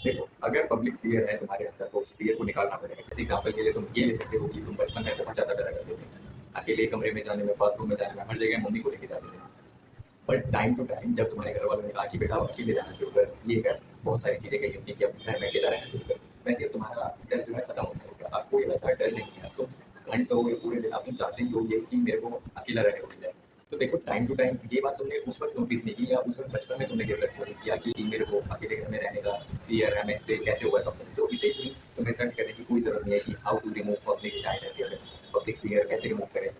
देखो, अगर public fear है तुम्हारे अंदर तो उस फ़ियर को निकालना पड़ेगा। जैसे एग्ज़ाम्पल के लिए तुम ये ले सकते हो कि तुम बचपन में बहुत ज़्यादा डरा करते थे। अकेले कमरे में जाने में, बाथरूम में जाने में, हर जगह मम्मी को लेके जाते थे। बट टाइम टू टाइम जब तुम्हारे घर वालों ने कहा कि बेटा अब अकेले जाना शुरू कर, ये कर, बहुत सारी चीज़ें कही होंगी कि अब घर में अकेला रहना शुरू कर, वैसे अब तुम्हारा डर जो है खत्म हो जाएगा। अब कोई वैसा डर नहीं है। अब तुम घंटों या पूरे दिन अब तुम चाहते ही हो ये कि मेरे को अकेला रहने को मिल जाए। तो देखो, टाइम टू टाइम ये बात तुमने उस वक़्त नोटिस नहीं की या उस वक़्त बचपन में तुमने ये सर्च नहीं किया कि मेरे को अकेले घर में रहने का फ़ियर है, मैं इससे कैसे ओवरकम करूँ? तो इसे भी तुम्हें सर्च करने की कोई ज़रूरत नहीं है कि how to remove public shyness या फिर पब्लिक फ़ियर कैसे रिमूव करें?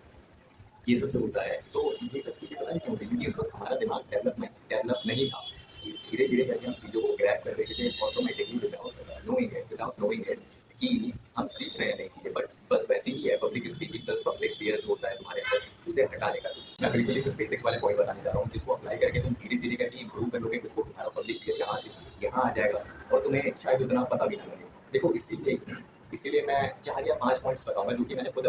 ये सब जो होता है, तो ये सब चीज़ें पता नहीं क्यों होती है, क्योंकि उस वक़्त हमारा दिमाग डेवलप नहीं था। धीरे-धीरे करके हम चीज़ों को ग्रैब कर रहे थे ऑटोमैटिकली विदाउट नोइंग इट कि हम सीख रहे हैं नई चीज़ें, बट बस वैसे ही है public speaking plus public fear जो होता है तुम्हारे अंदर, उसे हटाने का। मैं बिल्कुल ही कुछ बेसिक्स वाले पॉइंट बताने जा रहा हूँ, जिसको अप्लाई करके तुम धीरे-धीरे करके इम्प्रूव करोगे खुद को, तुम्हारा पब्लिक फ़ियर यहाँ से यहाँ आ जाएगा और तुम्हें शायद उतना पता भी ना लगे। देखो, इसके लिए मैं 4 या 5 पॉइंट्स बताऊँगा जो कि मैंने खुद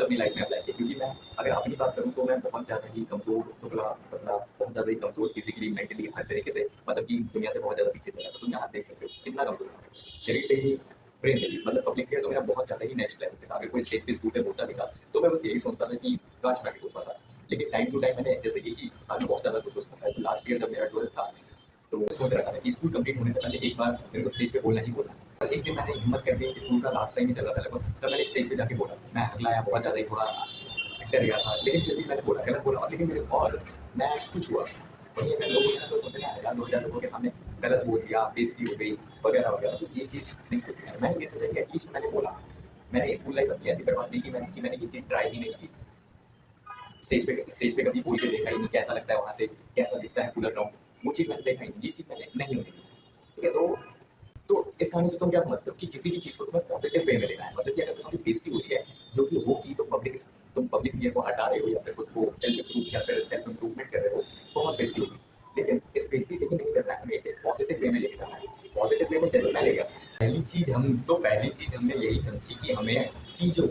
अपनी लाइफ़ में अप्लाई किए, क्योंकि मैं अगर अपनी बात करूँ तो मैं बहुत ज़्यादा ही कमज़ोर, दुबला-पतला, बहुत ज़्यादा ही कमज़ोर फिज़िकली, मेंटली हर तरीके से, मतलब कि दुनिया से बहुत ज़्यादा पीछे चला था। तुम यहाँ देख सकते हो कितना कमज़ोर हूँ। शरीर से ही, ब्रेन से भी, मतलब पब्लिक फेयर तो मेरा बहुत ज़्यादा ही नेक्स्ट लेवल पे था। अगर कोई स्टेज पे स्कूटर बोलता भी था, तो मैं बस यही सोचता था कि काश मैं भी बोल पाता। लेकिन टाइम टू टाइम मैंने जैसे एक ही साल में बहुत ज़्यादा कुछ सोचता था, तो लास्ट ईयर जब मेरा 12th था, तो मैं सोच रखा था कि स्कूल कंप्लीट होने से पहले एक बार मेरे को स्टेज पे बोलना ही बोलना है। और एक दिन मैंने हिम्मत करके, स्कूल का लास्ट टाइम ही चल रहा था लगभग, तब मैंने स्टेज पे जाके बोला। मैं हकलाया, बहुत ज़्यादा ही थोड़ा डर गया था, लेकिन फिर भी मैंने बोला, गलत बोला और लेकिन मेरे और मैं खुश हुआ। वहीं अगर लोग होते ना तो सोचते ना यार 2000 लोगों के सामने गलत बोल दिया, बेइज़्ज़ती हो गई वगैरह-वगैरह, तो ये चीज़ नहीं सोची मैंने। मैंने ये सोचा कि एटलीस्ट मैंने बोला। मैंने स्कूल लाइफ़ अपनी ऐसी बर्बाद दी कि मैंने ये चीज़ ट्राई ही नहीं की। स्टेज पे कभी बोल के देखा ही नहीं, कैसा लगता है वहाँ से, कैसा दिखता है पूरा ग्राउंड, वो चीज़ मैंने देखा ही नहीं, ये चीज़ मैंने नहीं होने दी। ठीक है? तो इस कहानी से तुम क्या समझते हो कि किसी भी चीज़ को तुम्हें पॉजिटिव वे में लेना है। मतलब कि अगर तुम्हारी बेइज़्ज़ती हो रही है, जो कि होगी, तो तुम पब्लिक फ़ियर को हटा रहे हो या फिर खुद को सेल्फ इम्प्रूवमेंट कर रहे हो, बहुत बेइज़्ज़ती होगी। लेकिन इस बेइज़्ज़ती से ही नहीं करना है, हमें इसे पॉजिटिव वे में लेके जाना है। पॉजिटिव वे में जैसे मैं ले गया, पहली चीज़ हमने यही समझी कि हमें चीज़ों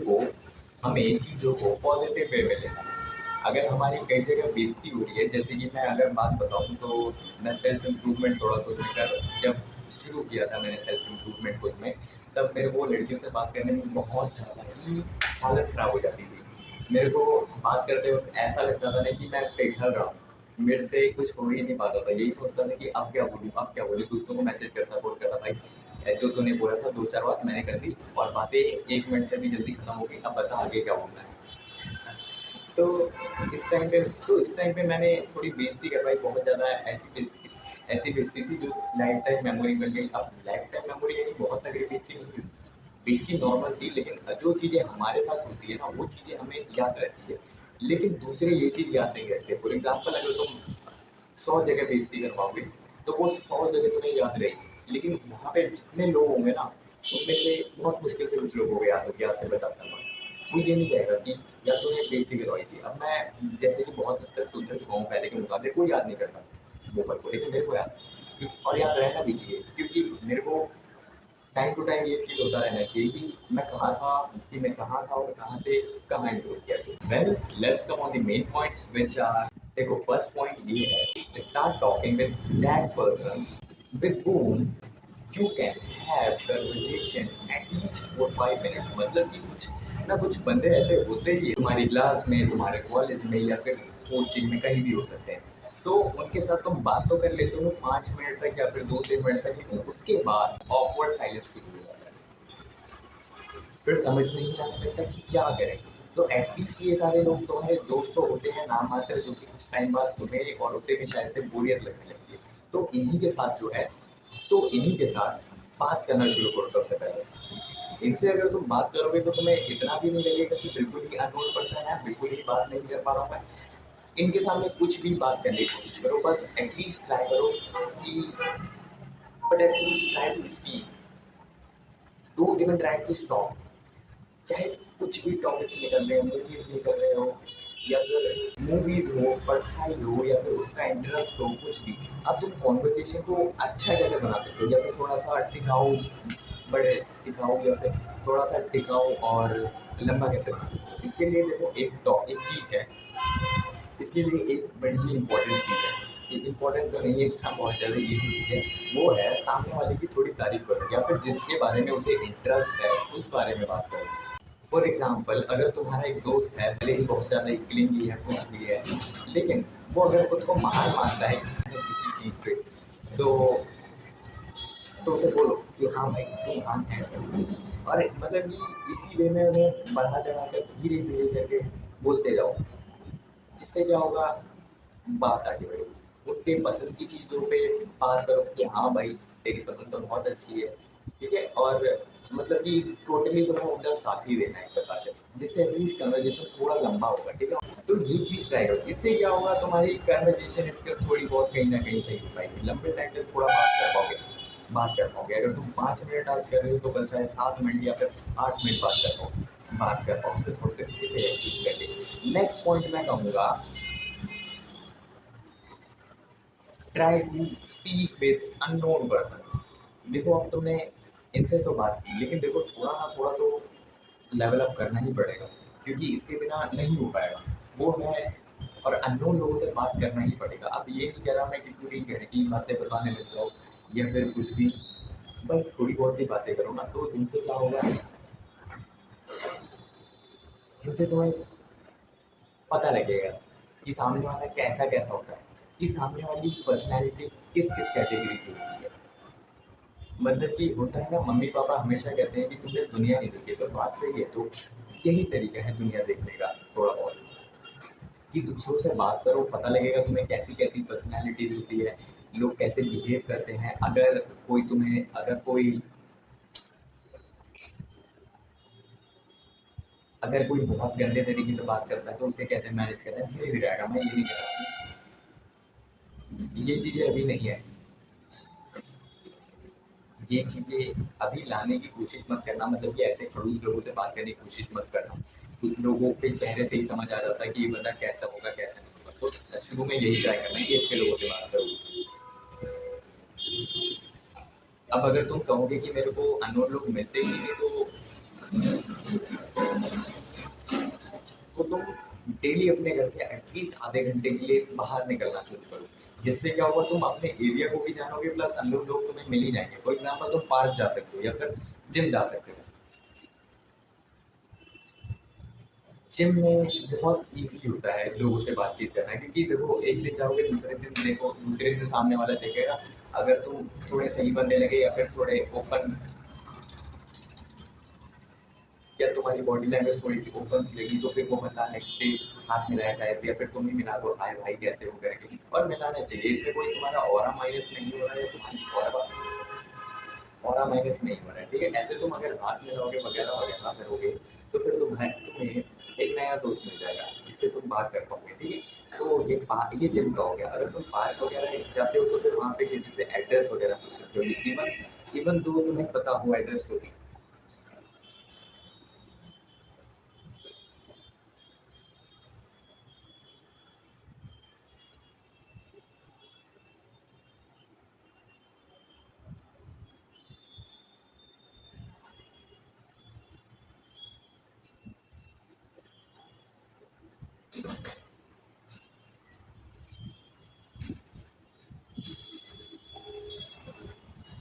को पॉजिटिव वे में लेना है। अगर हमारी कई जगह बेइज़्ज़ती हो रही है, जैसे कि मैं अगर बात बताऊँ तो मैं सेल्फ इम्प्रूवमेंट थोड़ा खुद में कर जब शुरू किया था मैंने सेल्फ इम्प्रूवमेंट खुद में, तब मेरे को लड़कियों से बात करने में बहुत ज़्यादा ही हालत ख़राब हो जाती थी। मेरे को बात करते वक़्त ऐसा लगता था ना कि मैं पिघल रहा हूँ। मेरे से कुछ हो ही नहीं पाता था। यही सोचता था कि अब क्या बोलूँ अब क्या बोलूँ? दोस्तों को मैसेज करता, फ़ोन करता, भाई जो तूने बोला था 2-4 बात मैंने कर दी और बातें 1 मिनट से भी जल्दी ख़त्म हो गई, अब बता आगे क्या बोलना है? तो इस टाइम पे मैंने थोड़ी बेइज़्ज़ती करवाई बहुत ज़्यादा। ऐसी बेइज़्ज़ती थी जो लाइफ़ टाइम मेमोरी बन गई। अब लाइफ़ टाइम मेमोरी यानी बहुत तगड़ी बेइज़्ज़ती नहीं हुई। बेइज़्ज़ती नॉर्मल थी, लेकिन जो चीज़ें हमारे साथ होती है ना, वो चीज़ें हमें याद रहती है। लेकिन दूसरे ये चीज़ याद नहीं रखते। फॉर एग्ज़ाम्पल अगर तुम 100 जगह बेइज़्ज़ती करवाओगे, तो वो 100 जगह तुम्हें याद रहेगी। लेकिन वहाँ पे जितने लोग होंगे ना, उनमें से बहुत मुश्किल से कुछ लोगों को याद होगी आज से 50 साल बाद। वो ये नहीं कहेगा कि यार तूने बेइज़्ज़ती करवाई थी। अब मैं जैसे कि बहुत हद तक सुधर चुका हूँ पहले के मुकाबले, कोई याद नहीं करता वो पल को, लेकिन मेरे को याद और याद रहना भी चाहिए, क्योंकि मेरे को टाइम टू टाइम ये फ़ील होता रहना चाहिए कि मैं कहाँ था और कहाँ से कहाँ इम्प्रूव किया गया। Well, let's come on the main points which are, देखो फर्स्ट पॉइंट ये है, start talking with that persons with whom you can have conversation at least for 5 minutes. मतलब कि कुछ बंदे ऐसे होते ही हैं तुम्हारी क्लास में, तुम्हारे कॉलेज में या फिर कोचिंग में, कहीं भी हो सकते हैं। तो उनके साथ तुम बात तो कर लेते हो 5 मिनट तक या फिर 2-3 मिनट तक, लेकिन उसके बाद ऑकवर्ड साइलेंस शुरू हो जाता है। फिर समझ नहीं आने लगता कि क्या करें। तो एटलीस्ट ये सारे लोग तुम्हारे दोस्त तो होते हैं नाम मात्र, जो कि कुछ टाइम बाद तुम्हें और उसे भी शायद से बोरियत लगने लगती है। तो इन्हीं के साथ बात करना शुरू करो सबसे पहले। इनसे अगर तुम बात करोगे तो तुम्हें इतना भी नहीं लगेगा कि बिल्कुल ही अननोन पर्सन है, बिल्कुल ही बात नहीं कर पा रहा हूँ मैं। इनके सामने कुछ भी बात करने की कोशिश करो, बस एटलीस्ट ट्राई करो कि but at least try to speak, don't even try to stop. चाहे कुछ भी टॉपिक्स निकल रहे हो, मूवीज़ निकल रहे हो या फिर मूवीज़ हो, पढ़ाई हो या फिर उसका इंटरेस्ट हो, कुछ भी। अब तुम कन्वर्सेशन को अच्छा कैसे बना सकते हो या फिर थोड़ा-सा टिकाऊ या फिर थोड़ा-सा टिकाऊ और लंबा कैसे बना सकते हो? इसके लिए देखो एक चीज़ है, इसके लिए एक बड़ी ही इम्पोर्टेंट चीज़ है। इम्पोर्टेंट तो नहीं है इतना, बहुत ज़्यादा ये चीज़ है, वो है सामने वाले की थोड़ी तारीफ करो या फिर जिसके बारे में उसे इंटरेस्ट है उस बारे में बात करो। फॉर एग्जाम्पल अगर तुम्हारा एक दोस्त है, भले ही बहुत ज़्यादा क्लिंगी है, कुछ भी है, लेकिन वो अगर खुद को महान मानता है किसी चीज़ पे, तो उसे बोलो कि हाँ भाई तुम महान है। और मतलब कि इसी वे में उन्हें बढ़ा चढ़ा कर धीरे धीरे करके बोलते जाओ, जिससे क्या होगा, बात आगे बढ़ेगी। उनके पसंद की चीज़ों पे बात करो कि हाँ भाई तेरी पसंद तो बहुत अच्छी है, ठीक है, और मतलब कि टोटली तुम्हें उनका साथ ही देना है एक प्रकार से, जिससे एटलीस्ट कन्वर्जेशन थोड़ा लंबा होगा, ठीक है। तो ये चीज़ ट्राई करो, इससे क्या होगा, तुम्हारी कन्वर्जेशन स्किल थोड़ी बहुत कहीं ना कहीं सही हो पाएगी, लंबे टाइम तक थोड़ा बात कर पाओगे। अगर तुम 5 मिनट आज कर रहे हो तो कल शायद 7 मिनट या फिर 8 मिनट बात कर पाओ सिर्फ और सिर्फ इसे चीज करके। नेक्स्ट पॉइंट मैं कहूँगा, try to speak with unknown person. देखो अब तुमने इनसे तो बात की, लेकिन देखो थोड़ा ना थोड़ा तो लेवल अप करना ही पड़ेगा, क्योंकि इसके बिना नहीं हो पाएगा वो है। और अननोन लोगों से बात करना ही पड़ेगा। अब ये नहीं कह रहा मैं कि पूरी घर की बातें बताने लग जाओ या फिर कुछ भी, बस थोड़ी बहुत ही बातें करो ना, तो इनसे क्या होगा, जिनसे तुम्हें पता लगेगा कि सामने वाला कैसा कैसा होता है, कि सामने वाली पर्सनैलिटी किस किस कैटेगरी की होती है। मतलब कि होता है ना, मम्मी पापा हमेशा कहते हैं कि तुमने दुनिया नहीं देखी, तो बात सही है। तो यही तरीका है दुनिया देखने का थोड़ा बहुत, कि दूसरों से बात करो, पता लगेगा तुम्हें कैसी कैसी पर्सनैलिटीज होती है, लोग कैसे बिहेव करते हैं। अगर कोई बहुत गंदे तरीके से बात करता है तो उसे कैसे मैनेज करना है, धीरे धीरे आएगा। मैं ये नहीं कह रहा कि ये चीज़ें अभी नहीं है, ये चीज़ें अभी लाने की कोशिश मत करना। मतलब कि ऐसे खड़ूस लोगों से बात करने की कोशिश मत करना। कुछ लोगों के चेहरे से ही समझ आ जाता है कि ये बंदा कैसा होगा कैसा नहीं होगा। तो शुरू में यही ट्राई करना है कि अच्छे लोगों से बात करो। अब अगर तुम कहोगे कि मेरे को अननोन लोग मिलते ही नहीं, तो तुम डेली अपने घर से एटलीस्ट आधे घंटे के लिए बाहर निकलना शुरू करो। जिससे क्या होगा, तुम अपने एरिया को भी जानोगे, प्लस अननोन लोग तुम्हें मिल ही जाएंगे। फॉर एग्जाम्पल तुम पार्क जा सकते हो या फिर जिम जा सकते हो। जिम में बहुत ईज़ी होता है लोगों से बातचीत करना, क्योंकि देखो एक दिन जाओगे, दूसरे दिन देखो, दूसरे दिन सामने वाला देखेगा। अगर तुम थोड़े सही बनने लगे या फिर थोड़े ओपन, या तुम्हारी बॉडी लैंग्वेज थोड़ी सी ओपन सी लगी, तो फिर वो बंदा नेक्स्ट डे हाथ मिलाया शायद, या फिर तुम ही मिला दो, हाय भाई कैसे हो करके। और मिलाना चाहिए, इससे कोई तुम्हारा ऑरा माइनस नहीं हो रहा है, तुम्हारी ऑरा माइनस नहीं हो रहा है, ठीक है। ऐसे तुम अगर हाथ मिलाओगे वगैरह वगैरह करोगे, तो फिर तुम्हें एक नया दोस्त मिल जाएगा जिससे तुम बात कर पाओगे, ठीक है। तो ये जिम का हो गया। अगर तुम पार्क वगैरह जाते हो तो फिर वहाँ पे किसी से एड्रेस वगैरह पूछ सकते हो, इवन इवन दो तुम्हें पता हो एड्रेस को भी।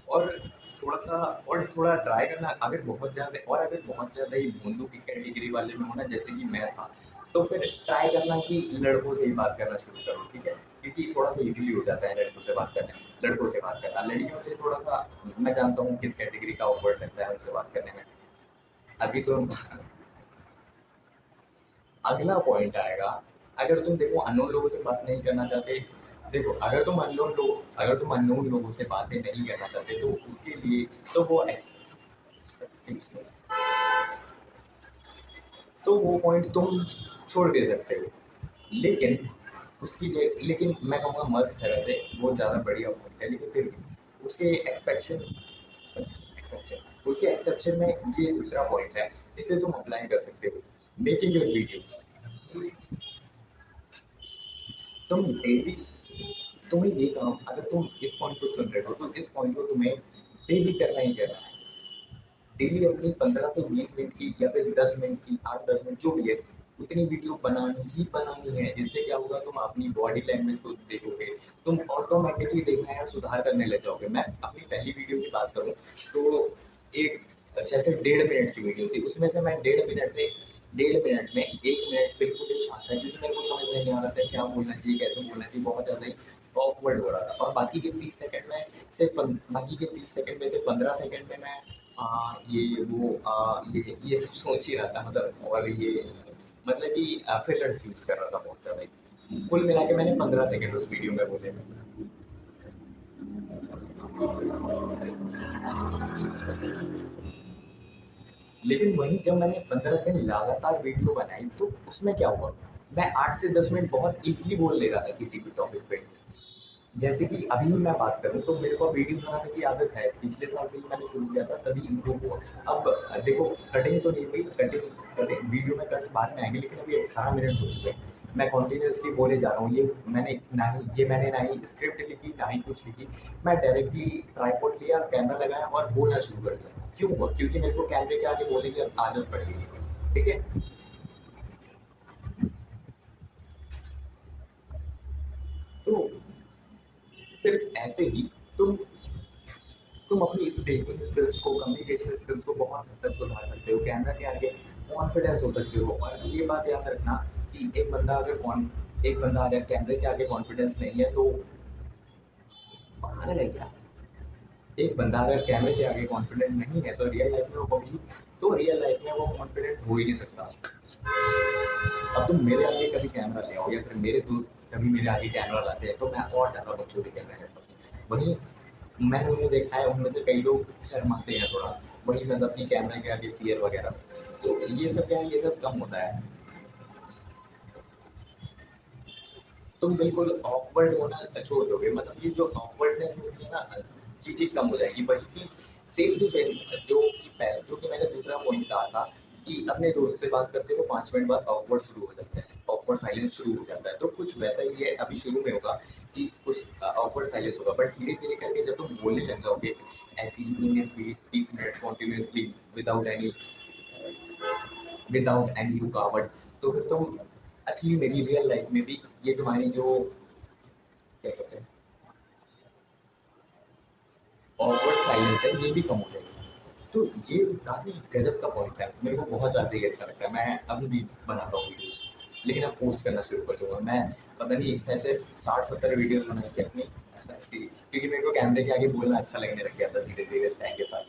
और थोड़ा-सा और थोड़ा ट्राई करना, अगर बहुत ज़्यादा ही भोंदू की कैटेगरी वाले में हो ना, जैसे कि मैं था, तो फिर ट्राई करना कि लड़कों से ही बात करना शुरू करो, ठीक है? क्योंकि थोड़ा-सा ईज़िली हो जाता है लड़कों से बात करना। लड़कियों से थोड़ा-सा मैं जानता हूँ किस कैटेगरी का ऑकवर्ड लगता है उनसे बात करने में। अभी तो अगला पॉइंट आएगा, अगर तुम देखो अननोन लोगों से बात नहीं करना चाहते, देखो अगर तुम अननोन लोगों से बातें नहीं करना चाहते, तो उसके लिए तो वो पॉइंट तुम छोड़ दे सकते हो। लेकिन लेकिन मैं कहूँगा मस्ट है, वैसे वो ज़्यादा बढ़िया पॉइंट है, लेकिन फिर भी उसके एक्सेप्शन में ये दूसरा पॉइंट है जिसे तुम अप्लाई कर सकते हो, मेकिंग योर वीडियोस। तुम डेली तुम्हें ये काम, अगर तुम इस पॉइंट को चुन रहे हो तो इस पॉइंट को तुम्हें डेली करना ही करना है। डेली अपनी 15 से 20 मिनट की या फिर 10 मिनट की, 8-10 मिनट जो भी है, उतनी वीडियो बनानी ही बनानी है, जिससे क्या होगा, तुम अपनी बॉडी लैंग्वेज को देखोगे, तुम ऑटोमेटिकली देखना यार सुधार करने लग जाओगे। मैं अपनी पहली वीडियो की बात करूँ तो एक जैसे 1.5 मिनट की वीडियो थी, उसमें से मैं 1.5 मिनट में 1 मिनट बिल्कुल ही शांत था, क्योंकि मेरे को समझ में नहीं आ रहा था क्या बोलना चाहिए, कैसे बोलना चाहिए, बहुत ज़्यादा ही ऑकवर्ड हो रहा था। और बाकी के 30 सेकंड में बाकी के 30 सेकंड में से 15 सेकंड में मैं ये वो ये सब सोच ही रहा था, मतलब। और ये मतलब कि फिलर्स यूज कर रहा था बहुत ज़्यादा ही। कुल मिला के मैंने 15 सेकंड उस वीडियो में बोले। लेकिन वहीं जब मैंने 15 दिन लगातार वीडियो बनाई तो उसमें क्या हुआ, मैं 8 से 10 मिनट बहुत इजीली बोल ले रहा था किसी भी टॉपिक पे। जैसे कि अभी मैं बात करूँ तो मेरे को वीडियोस बनाने की आदत है, पिछले साल से ही मैंने शुरू किया था, तभी इम्प्रूव हुआ। अब देखो, कटिंग तो नहीं हुई, कटिंग कटिंग वीडियो में कट्स बाद में आएंगे, लेकिन अभी 18 मिनट हो चुके हैं, मैं कॉन्टिन्यूसली बोले जा रहा हूँ। मैंने ना ही स्क्रिप्ट लिखी, ना ही कुछ लिखी। मैं डायरेक्टली ट्राईपॉड लिया, कैमरा लगाया और बोलना शुरू कर दिया। क्यों हुआ? क्योंकि मेरे को कैमरे के आगे बोलने की आदत पड़ गई है। ठीक है। तो सिर्फ ऐसे ही तुम तुम अपनी स्पीकिंग स्किल्स को, कम्युनिकेशन स्किल्स को बहुत हद तक सुधार सकते हो, कैमरा के आगे कॉन्फिडेंस हो सकते हो। और ये बात याद रखना कि एक बंदा अगर कैमरे के आगे कॉन्फिडेंस नहीं है तो पागल है क्या? एक बंदा अगर कैमरे के आगे कॉन्फिडेंट नहीं है तो रियल लाइफ में वो कॉन्फिडेंट हो ही नहीं सकता। अब तुम मेरे आगे कभी कैमरा ले आओ, या फिर मेरे दोस्त कभी मेरे आगे कैमरा लाते हैं, तो मैं और ज़्यादा बच्चों के कैमरा करता हूँ। वहीं मैंने उन्हें देखा है, उनमें से कई लोग शर्माते हैं थोड़ा, वही मतलब अपनी कैमरा के आगे फियर वगैरह। तो ये सब क्या है, ये सब कम होता है। तुम बिल्कुल ऑकवर्ड होना छोड़ दोगे, मतलब ये जो ऑकवर्डनेस होती है ना, ये चीज़ कम हो जाएगी। वही चीज़ सेम टू सेम जो कि मैंने दूसरा पॉइंट कहा था कि अपने दोस्त से बात करते हो 5 मिनट बाद ऑकवर्ड शुरू हो जाता है, ऑकवर्ड साइलेंस शुरू हो जाता है। तो कुछ वैसा ही है, अभी शुरू में होगा कि कुछ ऑकवर्ड साइलेंस होगा, बट धीरे धीरे करके जब तुम बोलने लग जाओगे ऐसी 19 20 30 मिनट कॉन्टिन्यूसली विदाउट एनी रुकावट, तो फिर तुम असली मेरी रियल लाइफ में भी ये तुम्हारी जो क्या कहते हैं ऑकवर्ड साइलेंस है, ये भी कम हो जाएगी। तो ये काफ़ी गजब का पॉइंट है, मेरे को बहुत ज़्यादा ही अच्छा लगता है। मैं अभी भी बनाता हूँ वीडियोस, लेकिन अब पोस्ट करना शुरू कर दूंगा मैं। पता नहीं ऐसे 60 70 वीडियोस बनाई थी अपनी ऐसी, क्योंकि मेरे को कैमरे के आगे बोलना अच्छा लगने लग गया था धीरे धीरे टाइम के साथ।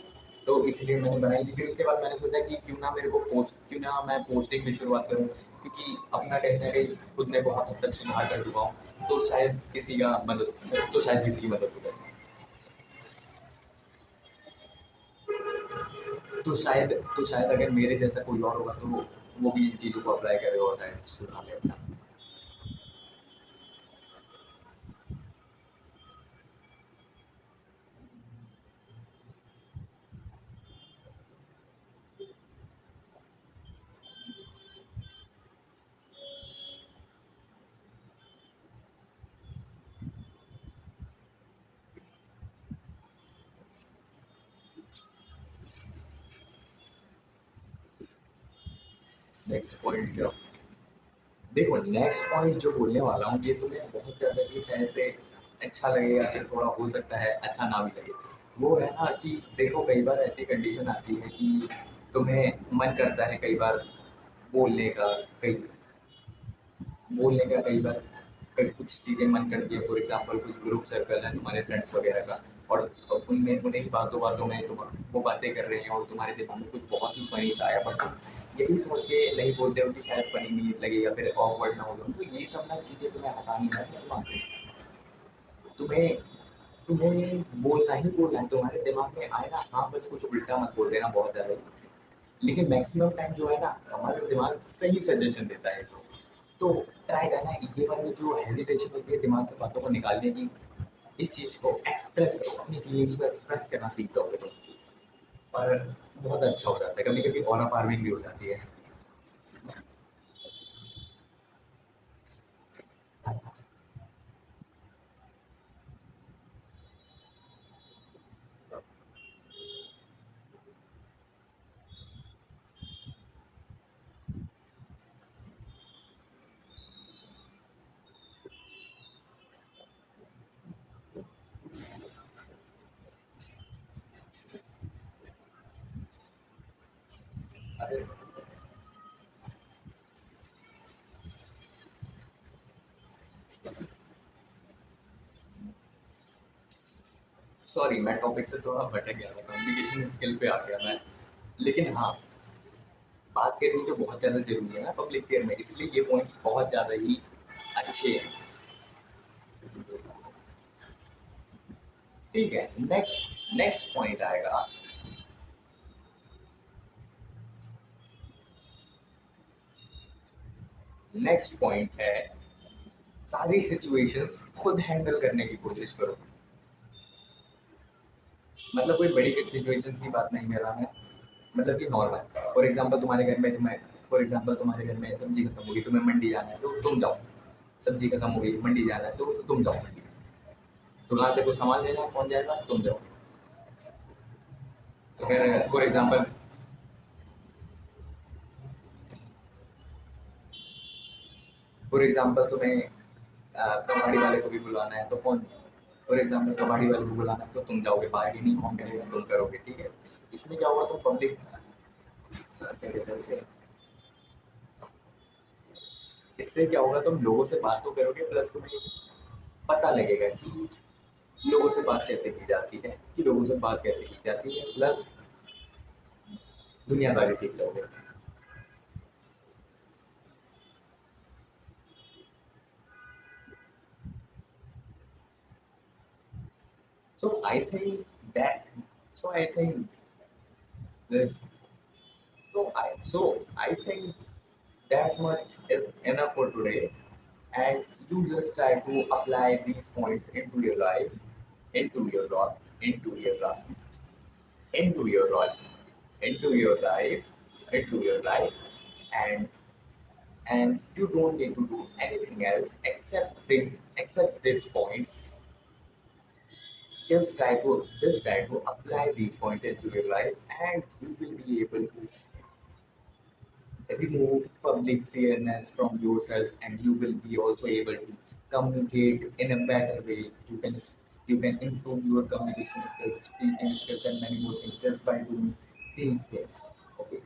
तो इसलिए मैंने बनाई थी। फिर उसके बाद मैंने सोचा कि क्यों ना मैं पोस्टिंग की शुरुआत करूँ, क्योंकि अपना कहीं ना कहीं खुद ने बहुत हद तक सुधार कर चुका हूँ, तो शायद किसी की मदद हो जाए। तो शायद अगर मेरे जैसा कोई और होगा तो वो भी इन चीज़ों को अप्लाई करे और शायद सुधार ले अपना। नेक्स्ट पॉइंट क्या? देखो, नेक्स्ट पॉइंट जो बोलने वाला हूँ ये तुम्हें बहुत ज़्यादा ही शायद से अच्छा लगे, या फिर थोड़ा हो सकता है अच्छा ना भी लगे। वो है ना कि देखो, कई बार ऐसी कंडीशन आती है कि तुम्हें मन करता है कई बार बोलने का, कई कई बार कुछ चीज़ें मन करती है। फॉर एग्जाम्पल कुछ ग्रुप सर्कल है तुम्हारे फ्रेंड्स वगैरह का, और उनमें उन्हीं ही बातों बातों में तुम वो बातें कर रहे हैं और तुम्हारे दिमाग में कुछ बहुत ही फनी सा आया, बट तुम यही सोच के नहीं बोलते हो कि शायद फनी नहीं लगे या फिर ऑकवर्ड ना हो जाओ। तो ये सब ना चीज़ें तुम्हें हटानी है अपने दिमाग से। तुम्हें तुम्हें बोलना है, तुम्हारे दिमाग में आए ना, हाँ बस कुछ उल्टा मत बोल देना बहुत ज़्यादा। लेकिन मैक्सिमम टाइम जो है ना, हमारा दिमाग सही सजेशन देता है इसको। तो ट्राई करना है, ये वाली जो हेजिटेशन होती है दिमाग से बातों को निकालने की, इस चीज़ को एक्सप्रेस करो, अपनी फीलिंग्स को एक्सप्रेस करना सीख जाओगे तुम। और बहुत अच्छा हो जाता है, कभी कभी ऑरा फार्मिंग भी हो जाती है। दिखाते हैं। सॉरी, मैं टॉपिक से थोड़ा भटक गया था, कम्युनिकेशन स्किल पे आ गया मैं। लेकिन हाँ, बात करनी तो बहुत ज़्यादा ज़रूरी है ना पब्लिक फेयर में, इसलिए ये पॉइंट्स बहुत ज़्यादा ही अच्छे हैं। ठीक है, नेक्स्ट नेक्स्ट पॉइंट आएगा। नेक्स्ट पॉइंट है, सारी सिचुएशंस खुद हैंडल करने की कोशिश करो। मतलब कोई बड़ी सिचुएशंस की बात नहीं कर रहा मैं, मतलब कि नॉर्मल। फॉर एग्जांपल तुम्हारे घर में तुम्हें फॉर एग्जांपल तुम्हारे घर में सब्जी खत्म हो गई, तुम्हें मंडी जाना है तो तुम जाओ। सब्जी खत्म हो गई, मंडी जाना है तो तुम जाओ मंडी। दुकान से कुछ सामान लेना है, कौन जाएगा? तुम जाओ। तो फिर फॉर एग्जांपल तुम्हें कबाड़ी वाले को भी बुलाना है तो कौन? फॉर एग्जांपल कबाड़ी वाले को बुलाना है तो तुम जाओगे, बार्गेनिंग कौन करेगा? तुम करोगे, ठीक है। इसमें क्या होगा, तुम पब्लिक क्या कहते हैं उसे, इससे क्या होगा, तुम लोगों से बात तो करोगे, प्लस तुम्हें पता लगेगा कि लोगों से बात कैसे की जाती है, प्लस दुनियादारी सीख जाओगे। So I think that so I think this I think that much is enough for today, and you just try to apply these points into your life, into your life, into your life, into your life, into your life, into your life, and you don't need to do anything else except these points. Just try to apply these points into your life, and you will be able to remove public fairness from yourself, and you will be also able to communicate in a better way. You can improve your communication skills, speaking skills, and many more things just by doing these things. Okay.